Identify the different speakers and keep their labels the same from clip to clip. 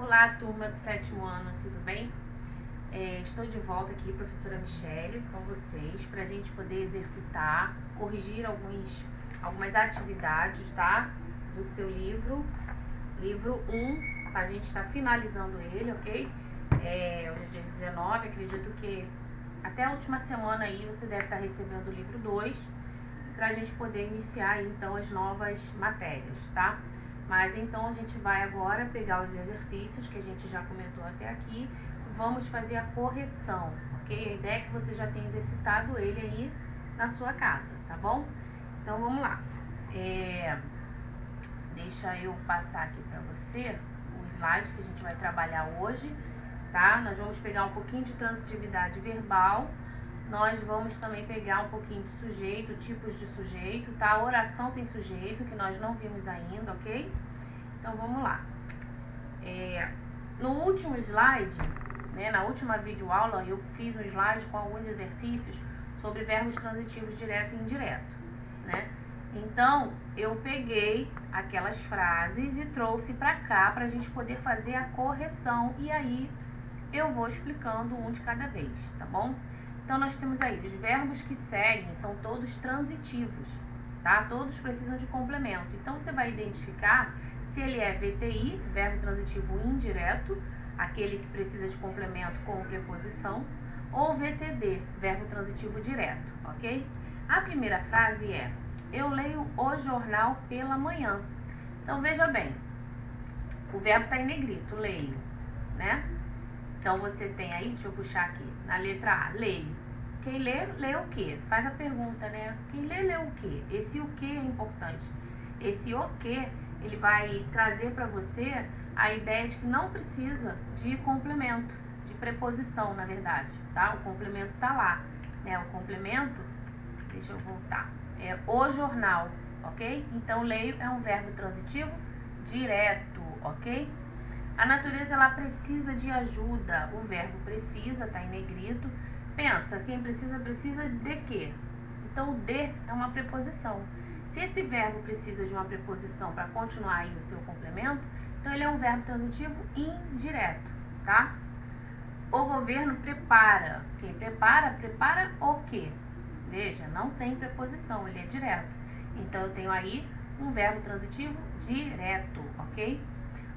Speaker 1: Olá, turma do 7º ano, tudo bem? Estou de volta aqui, professora Michele, com vocês, para a gente poder exercitar, corrigir algumas atividades, tá? Do seu livro 1, a gente está finalizando ele, ok? Hoje é dia 19, acredito que até a última semana aí você deve estar recebendo o livro 2, para a gente poder iniciar aí, então as novas matérias, tá? Mas então a gente vai agora pegar os exercícios que a gente já comentou até aqui, vamos fazer a correção, ok? A ideia é que você já tenha exercitado ele aí na sua casa, tá bom? Então vamos lá. Deixa eu passar aqui para você o slide que a gente vai trabalhar hoje, tá? Nós vamos pegar um pouquinho de transitividade verbal, nós vamos também pegar um pouquinho de sujeito, tipos de sujeito, tá? Oração sem sujeito, que nós não vimos ainda, ok? Então, vamos lá. No último slide, né, na última videoaula, eu fiz um slide com alguns exercícios sobre verbos transitivos direto e indireto, né? Então, eu peguei aquelas frases e trouxe para cá para a gente poder fazer a correção e aí eu vou explicando um de cada vez, tá bom? Então, nós temos aí os verbos que seguem, são todos transitivos, tá? Todos precisam de complemento. Então, você vai identificar se ele é VTI, verbo transitivo indireto, aquele que precisa de complemento com preposição, ou VTD, verbo transitivo direto, ok? A primeira frase é: eu leio o jornal pela manhã. Então, veja bem, o verbo está em negrito, leio, né? Então, você tem aí, deixa eu puxar aqui, na letra A, leio. Quem lê, lê o quê? Faz a pergunta, né? Quem lê, lê o quê? Esse o quê é importante. Esse o quê, ele vai trazer para você a ideia de que não precisa de complemento, de preposição, na verdade, tá? O complemento tá lá, né? O complemento, deixa eu voltar, é o jornal, ok? Então, leio é um verbo transitivo direto, ok? A natureza, ela precisa de ajuda. O verbo precisa, tá em negrito. Pensa, quem precisa, precisa de quê? Então, o de é uma preposição. Se esse verbo precisa de uma preposição para continuar aí o seu complemento, então ele é um verbo transitivo indireto, tá? O governo prepara. Quem prepara, prepara o quê? Veja, não tem preposição, ele é direto. Então, eu tenho aí um verbo transitivo direto, ok?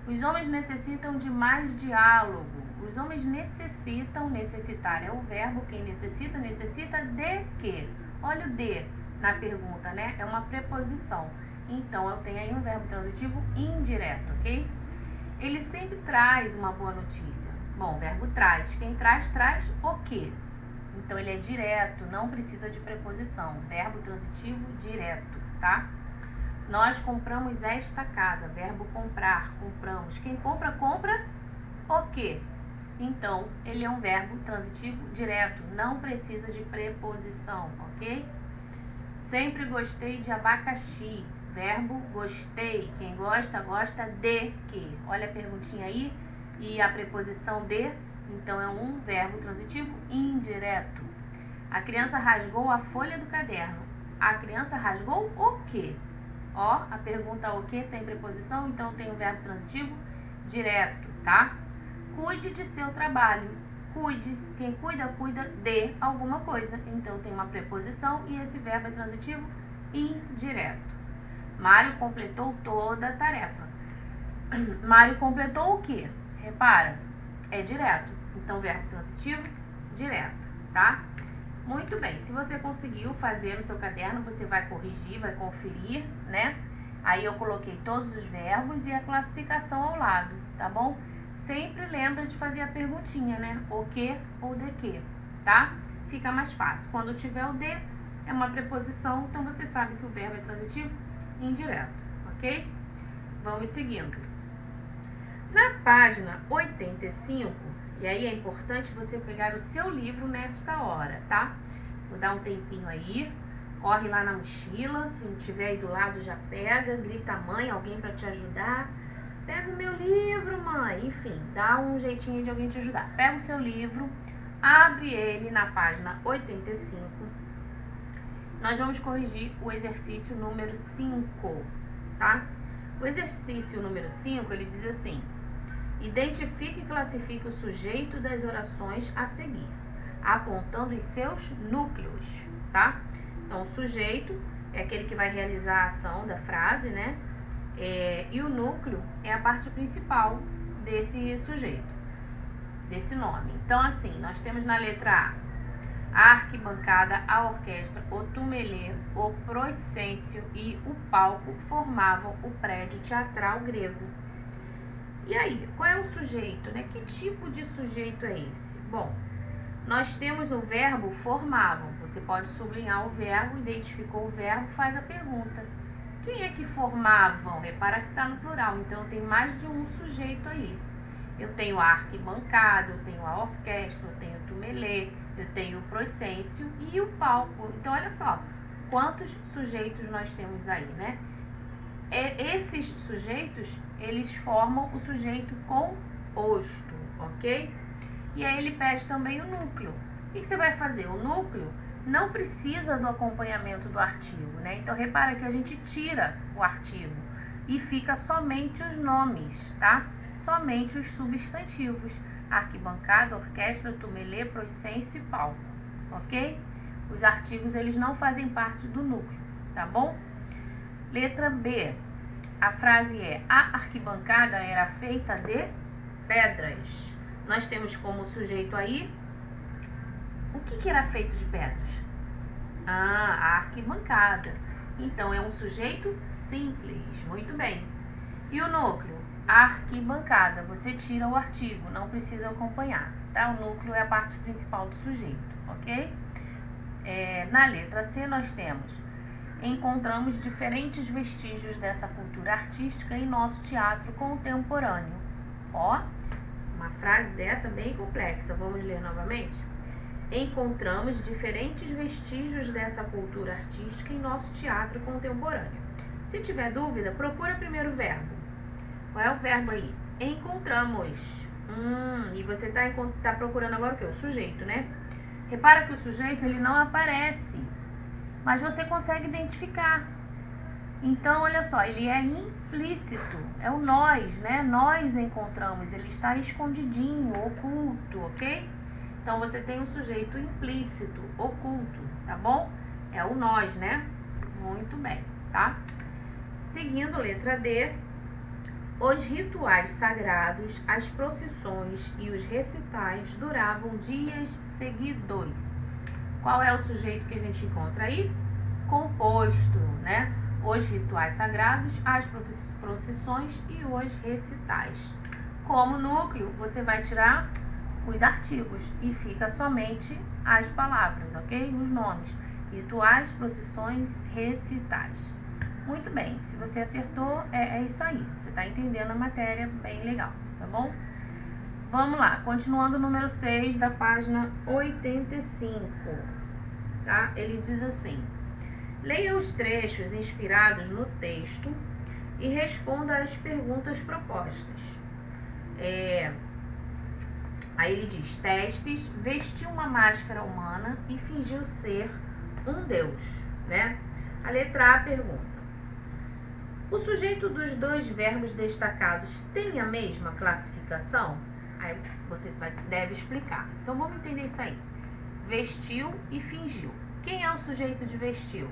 Speaker 1: Os homens necessitam de mais diálogo. Os homens necessitam, necessitar é o verbo, quem necessita, necessita de quê? Olha o de na pergunta, né? É uma preposição. Então, eu tenho aí um verbo transitivo indireto, ok? Ele sempre traz uma boa notícia. Bom, o verbo traz. Quem traz, traz o quê? Então, ele é direto, não precisa de preposição. Verbo transitivo direto, tá? Nós compramos esta casa. Verbo comprar, compramos. Quem compra, compra o quê? Então, ele é um verbo transitivo direto, não precisa de preposição, ok? Sempre gostei de abacaxi. Verbo gostei. Quem gosta, gosta de quê? Olha a perguntinha aí. E a preposição de, então é um verbo transitivo indireto. A criança rasgou a folha do caderno. A criança rasgou o quê? Ó, a pergunta o que sem preposição, então tem o verbo transitivo direto, tá? Cuide de seu trabalho. Cuide. Quem cuida, cuida de alguma coisa. Então tem uma preposição e esse verbo é transitivo indireto. Mário completou toda a tarefa. Mário completou o quê? Repara, é direto. Então verbo transitivo direto, tá? Muito bem, se você conseguiu fazer no seu caderno, você vai corrigir, vai conferir, né? Aí eu coloquei todos os verbos e a classificação ao lado, tá bom? Sempre lembra de fazer a perguntinha, né? O que ou de que, tá? Fica mais fácil. Quando tiver o de, é uma preposição, então você sabe que o verbo é transitivo indireto, ok? Vamos seguindo. Na página 85, e aí é importante você pegar o seu livro nesta hora, tá? Vou dar um tempinho aí, corre lá na mochila, se não tiver aí do lado já pega, grita mãe, alguém para te ajudar. Pega o meu livro, mãe, enfim, dá um jeitinho de alguém te ajudar. Pega o seu livro, abre ele na página 85. Nós vamos corrigir o exercício número 5, tá? O exercício número 5, ele diz assim: Identifique e classifique o sujeito das orações a seguir, apontando os seus núcleos, tá? Então, o sujeito é aquele que vai realizar a ação da frase, né? E o núcleo é a parte principal desse sujeito, desse nome. Então, assim, nós temos na letra A arquibancada, a orquestra, o tumelê, o procêncio e o palco formavam o prédio teatral grego. E aí, qual é o sujeito, né? Que tipo de sujeito é esse? Bom, nós temos o verbo formavam. Você pode sublinhar o verbo, identificou o verbo, faz a pergunta. Quem é que formavam? Repara que está no plural, então tem mais de um sujeito aí. Eu tenho a arquibancada, eu tenho a orquestra, eu tenho o tumelê, eu tenho o procêncio e o palco. Então, olha só, quantos sujeitos nós temos aí, né? Esses sujeitos, eles formam o sujeito composto, ok? E aí ele pede também o núcleo. O que você vai fazer? O núcleo não precisa do acompanhamento do artigo, né? Então, repara que a gente tira o artigo e fica somente os nomes, tá? Somente os substantivos. Arquibancada, orquestra, tumelê, procêncio e palco, ok? Os artigos, eles não fazem parte do núcleo, tá bom? Letra B. A frase é: a arquibancada era feita de pedras. Nós temos como sujeito aí, o que era feito de pedras? A arquibancada. Então, é um sujeito simples. Muito bem. E o núcleo? Arquibancada. Você tira o artigo, não precisa acompanhar, tá? O núcleo é a parte principal do sujeito, ok? Na letra C, nós temos: encontramos diferentes vestígios dessa cultura artística em nosso teatro contemporâneo. Ó, uma frase dessa bem complexa. Vamos ler novamente? Encontramos diferentes vestígios dessa cultura artística em nosso teatro contemporâneo. Se tiver dúvida, procura primeiro o verbo. Qual é o verbo aí? Encontramos. E você tá procurando agora o quê? O sujeito, né? Repara que o sujeito, ele não aparece, mas você consegue identificar. Então, olha só, ele é implícito. É o nós, né? Nós encontramos. Ele está escondidinho, oculto, ok? Então, você tem um sujeito implícito, oculto, tá bom? É o nós, né? Muito bem, tá? Seguindo, letra D. Os rituais sagrados, as procissões e os recitais duravam dias seguidos. Qual é o sujeito que a gente encontra aí? Composto, né? Os rituais sagrados, as procissões e os recitais. Como núcleo, você vai tirar os artigos e fica somente as palavras, ok? Os nomes. Rituais, procissões, recitais. Muito bem, se você acertou, é isso aí. Você está entendendo a matéria, bem legal, tá bom? Vamos lá, continuando o número 6 da página 85, tá? Ele diz assim: leia os trechos inspirados no texto e responda às perguntas propostas. Aí ele diz: Tespes vestiu uma máscara humana e fingiu ser um deus, né? A letra A pergunta: o sujeito dos dois verbos destacados tem a mesma classificação? Aí você deve explicar. Então vamos entender isso aí. Vestiu e fingiu. Quem é o sujeito de vestiu?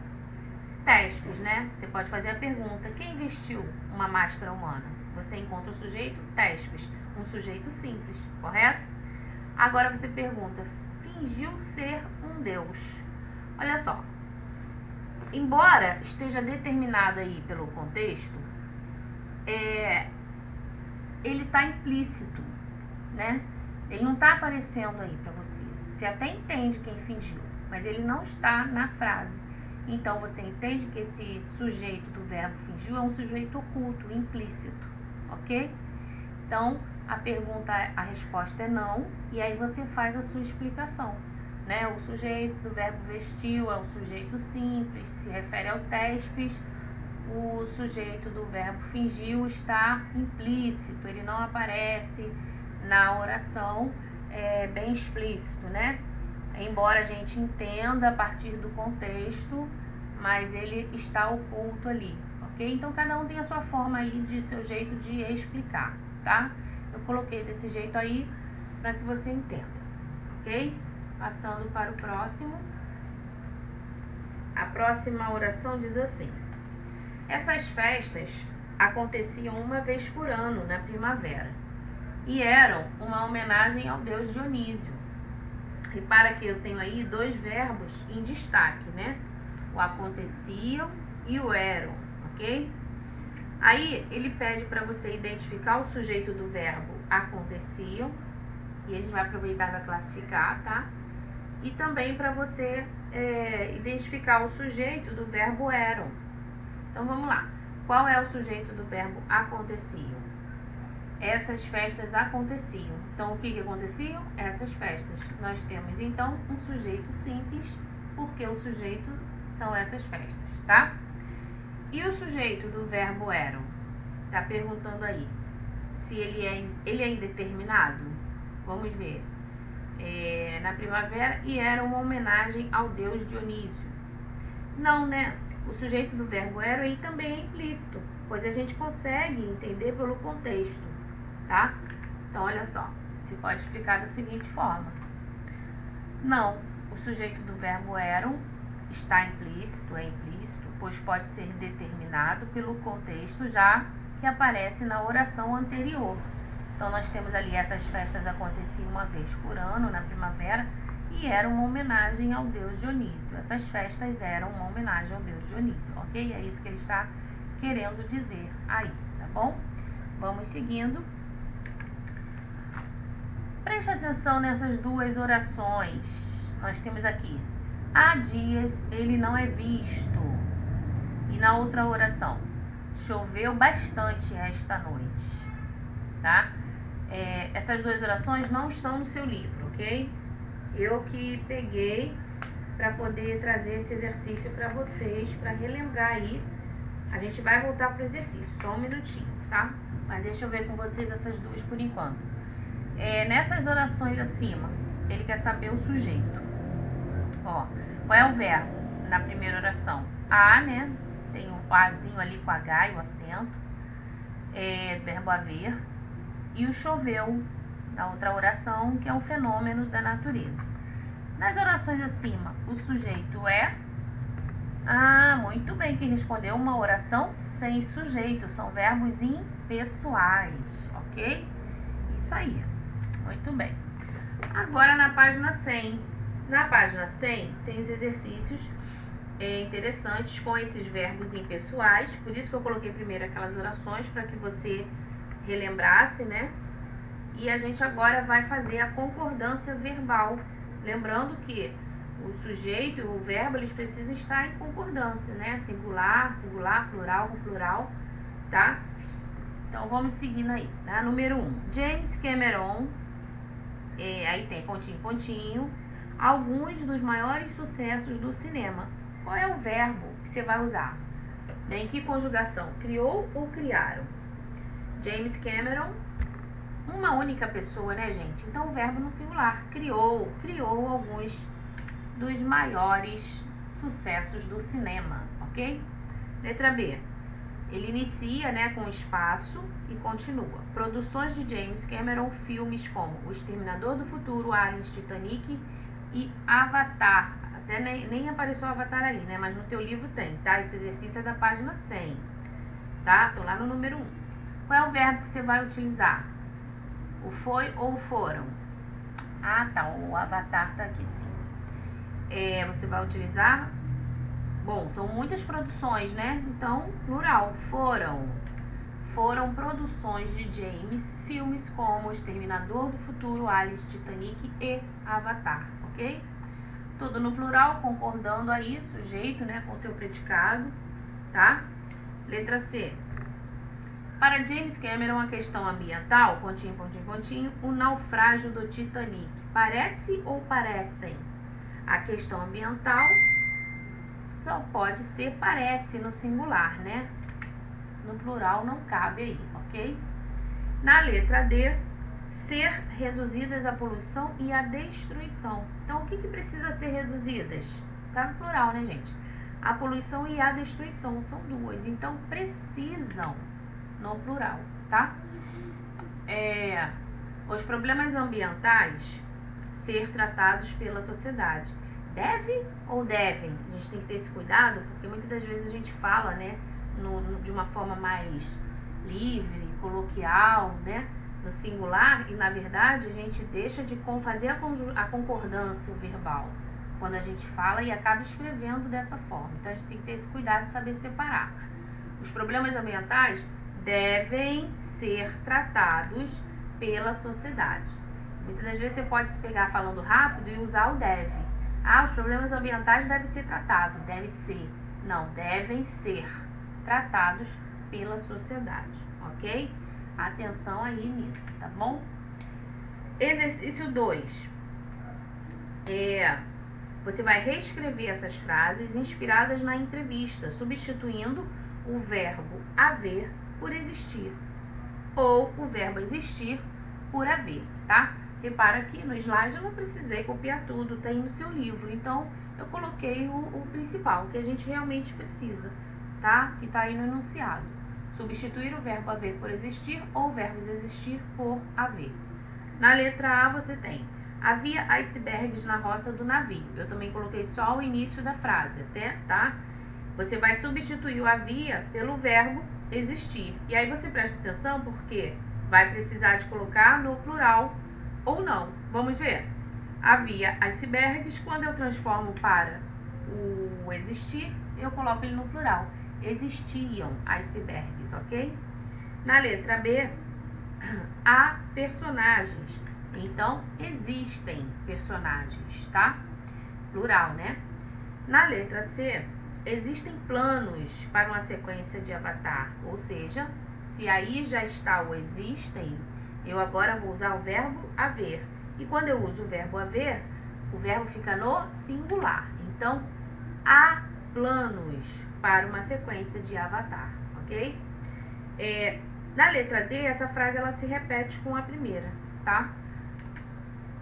Speaker 1: Tespes, né? Você pode fazer a pergunta: quem vestiu uma máscara humana? Você encontra o sujeito Tespes, um sujeito simples, correto? Agora você pergunta: fingiu ser um deus. Olha só. Embora esteja determinado aí pelo contexto, ele está implícito, né? Ele não está aparecendo aí para você. Você até entende quem fingiu, mas ele não está na frase. Então, você entende que esse sujeito do verbo fingiu é um sujeito oculto, implícito, ok? Então, a resposta é não, e aí você faz a sua explicação. Né? O sujeito do verbo vestiu é um sujeito simples, se refere ao Tespes. O sujeito do verbo fingiu está implícito, ele não aparece na oração bem explícito, né? Embora a gente entenda a partir do contexto, mas ele está oculto ali, ok? Então, cada um tem a sua forma aí, de seu jeito de explicar, tá? Eu coloquei desse jeito aí para que você entenda, ok? Passando para o próximo. A próxima oração diz assim: essas festas aconteciam uma vez por ano na primavera e eram uma homenagem ao deus Dionísio. Repara que eu tenho aí dois verbos em destaque, né? O aconteciam e o eram, ok? Aí ele pede para você identificar o sujeito do verbo aconteciam, e a gente vai aproveitar e vai classificar, tá? E também para você identificar o sujeito do verbo eram. Então vamos lá. Qual é o sujeito do verbo aconteciam? Essas festas aconteciam. Então o que aconteciam? Essas festas. Nós temos então um sujeito simples, porque o sujeito são essas festas, tá? E o sujeito do verbo eram? Tá perguntando aí se ele é indeterminado. Vamos ver. Na primavera e era uma homenagem ao deus Dionísio. Não, né? O sujeito do verbo era, ele também é implícito, pois a gente consegue entender pelo contexto, tá? Então, olha só, se pode explicar da seguinte forma. Não, o sujeito do verbo eram está implícito, é implícito, pois pode ser determinado pelo contexto já que aparece na oração anterior. Então, nós temos ali, essas festas aconteciam uma vez por ano, na primavera, e era uma homenagem ao deus Dionísio. Essas festas eram uma homenagem ao deus Dionísio, ok? É isso que ele está querendo dizer aí, tá bom? Vamos seguindo. Preste atenção nessas duas orações. Nós temos aqui, há dias ele não é visto. E na outra oração, choveu bastante esta noite, tá? Essas duas orações não estão no seu livro, ok? Eu que peguei para poder trazer esse exercício para vocês, para relembrar aí. A gente vai voltar para o exercício, só um minutinho, tá? Mas deixa eu ver com vocês essas duas por enquanto. Nessas orações acima, ele quer saber o sujeito. Ó, qual é o verbo na primeira oração? A, né? Tem um azinho ali com H e o acento. Verbo haver. E o choveu, na outra oração, que é um fenômeno da natureza. Nas orações acima, o sujeito é... Ah, muito bem, que respondeu uma oração sem sujeito. São verbos impessoais, ok? Isso aí, muito bem. Agora na página 100. Na página 100 tem os exercícios interessantes com esses verbos impessoais. Por isso que eu coloquei primeiro aquelas orações, para que você relembrasse, né? E a gente agora vai fazer a concordância verbal. Lembrando que o sujeito e o verbo, eles precisam estar em concordância, né? Singular, singular, plural com plural, tá? Então, vamos seguindo aí, tá? Número 1. James Cameron, aí tem pontinho, pontinho, alguns dos maiores sucessos do cinema. Qual é o verbo que você vai usar? Em que conjugação? Criou ou criaram? James Cameron, uma única pessoa, né, gente? Então, o verbo no singular. Criou alguns dos maiores sucessos do cinema, ok? Letra B. Ele inicia, né, com espaço e continua. Produções de James Cameron, filmes como O Exterminador do Futuro, Aliens, Titanic e Avatar. Até nem apareceu o Avatar ali, né? Mas no teu livro tem, tá? Esse exercício é da página 100, tá? Tô lá no número 1. Qual é o verbo que você vai utilizar? O foi ou foram? Ah, tá. O Avatar tá aqui, sim. Você vai utilizar... Bom, são muitas produções, né? Então, plural. Foram produções de James, filmes como O Exterminador do Futuro, Aliens, Titanic e Avatar, ok? Tudo no plural, concordando aí, sujeito, né, com seu predicado, tá? Letra C. Para James Cameron, a questão ambiental, pontinho, pontinho, pontinho, o naufrágio do Titanic. Parece ou parecem? A questão ambiental só pode ser parece no singular, né? No plural não cabe aí, ok? Na letra D, ser reduzidas a poluição e a destruição. Então, o que precisa ser reduzidas? Tá no plural, né, gente? A poluição e a destruição são duas, então precisam no plural, tá? Os problemas ambientais ser tratados pela sociedade. Deve ou devem? A gente tem que ter esse cuidado, porque muitas das vezes a gente fala, né, de uma forma mais livre, coloquial, né, no singular, e na verdade a gente deixa de fazer a concordância verbal quando a gente fala e acaba escrevendo dessa forma. Então a gente tem que ter esse cuidado de saber separar. Os problemas ambientais devem ser tratados pela sociedade. Muitas das vezes você pode se pegar falando rápido e usar o deve. Ah, os problemas ambientais devem ser tratados. Deve ser. Não, devem ser tratados pela sociedade, ok? Atenção aí nisso, tá bom? Exercício 2. Você vai reescrever essas frases inspiradas na entrevista, substituindo o verbo haver por existir ou o verbo existir por haver, tá? Repara que no slide eu não precisei copiar tudo, tem no seu livro, então eu coloquei o principal, que a gente realmente precisa, tá? Que tá aí no enunciado. Substituir o verbo haver por existir ou o verbo existir por haver. Na letra A você tem: havia icebergs na rota do navio. Eu também coloquei só o início da frase, até, tá? Você vai substituir o havia pelo verbo existir. E aí você presta atenção porque vai precisar de colocar no plural ou não. Vamos ver. Havia icebergs, quando eu transformo para o existir, eu coloco ele no plural. Existiam icebergs, ok? Na letra B, há personagens. Então, existem personagens, tá? Plural, né? Na letra C, existem planos para uma sequência de Avatar. Ou seja, se aí já está o existem, eu agora vou usar o verbo haver. E quando eu uso o verbo haver, o verbo fica no singular. Então, há planos para uma sequência de Avatar, ok? Na letra D, essa frase ela se repete com a primeira, tá?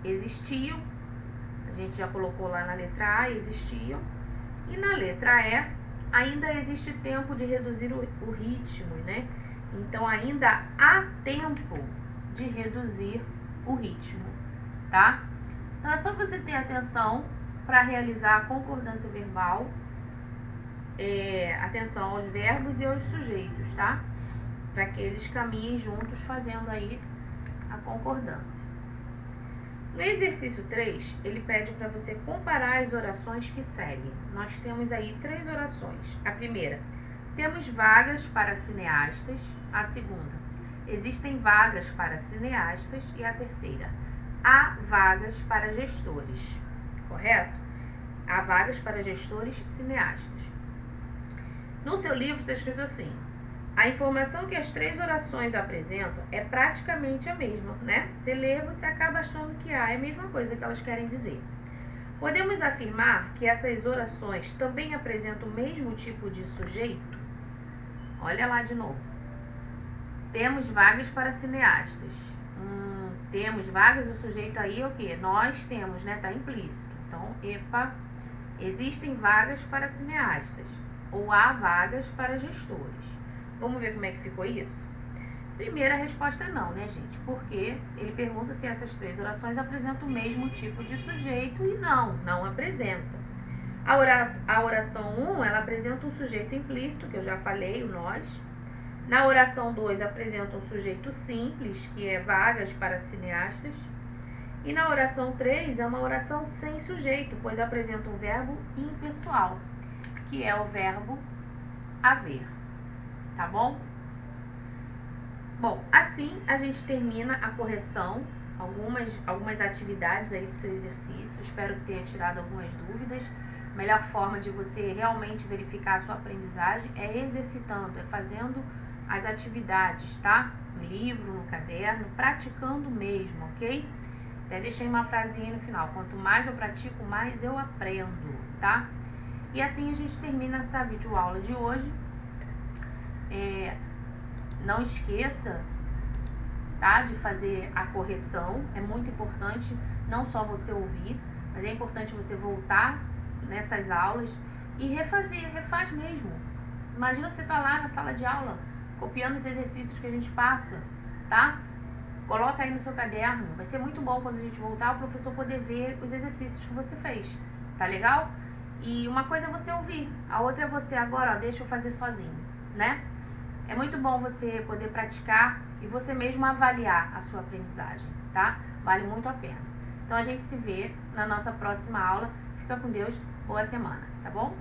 Speaker 1: Existiam, a gente já colocou lá na letra A, existiam. E na letra E, ainda existe tempo de reduzir o ritmo, né? Então, ainda há tempo de reduzir o ritmo, tá? Então, é só você ter atenção para realizar a concordância verbal, atenção aos verbos e aos sujeitos, tá? Para que eles caminhem juntos fazendo aí a concordância. No exercício 3, ele pede para você comparar as orações que seguem. Nós temos aí 3 orações. A primeira, temos vagas para cineastas. A segunda, existem vagas para cineastas. E a terceira, há vagas para gestores. Correto? Há vagas para gestores cineastas. No seu livro está escrito assim: a informação que as 3 orações apresentam é praticamente a mesma, né? Você lê, você acaba achando que é a mesma coisa que elas querem dizer. Podemos afirmar que essas orações também apresentam o mesmo tipo de sujeito? Olha lá de novo. Temos vagas para cineastas. Temos vagas, o sujeito aí é o quê? Nós temos, né? Tá implícito. Então, existem vagas para cineastas. Ou há vagas para gestores. Vamos ver como é que ficou isso? Primeira resposta é não, né, gente? Porque ele pergunta se essas 3 orações apresentam o mesmo tipo de sujeito e não apresenta. A oração 1, ela apresenta um sujeito implícito, que eu já falei, o nós. Na oração 2, apresenta um sujeito simples, que é vagas para cineastas. E na oração 3, é uma oração sem sujeito, pois apresenta um verbo impessoal, que é o verbo haver. Tá bom? Bom, assim a gente termina a correção, algumas atividades aí do seu exercício. Espero que tenha tirado algumas dúvidas. A melhor forma de você realmente verificar a sua aprendizagem é exercitando, é fazendo as atividades, tá? No livro, no caderno, praticando mesmo, ok? Até deixei uma frasinha no final: quanto mais eu pratico, mais eu aprendo, tá? E assim a gente termina essa videoaula de hoje. Não esqueça, tá, de fazer a correção. É muito importante não só você ouvir, mas é importante você voltar nessas aulas e refaz mesmo. Imagina que você está lá na sala de aula copiando os exercícios que a gente passa, tá? Coloca aí no seu caderno. Vai ser muito bom quando a gente voltar, o professor poder ver os exercícios que você fez. Tá legal? E uma coisa é você ouvir, a outra é você agora, ó, deixa eu fazer sozinho, né? É muito bom você poder praticar e você mesmo avaliar a sua aprendizagem, tá? Vale muito a pena. Então a gente se vê na nossa próxima aula. Fica com Deus, boa semana, tá bom?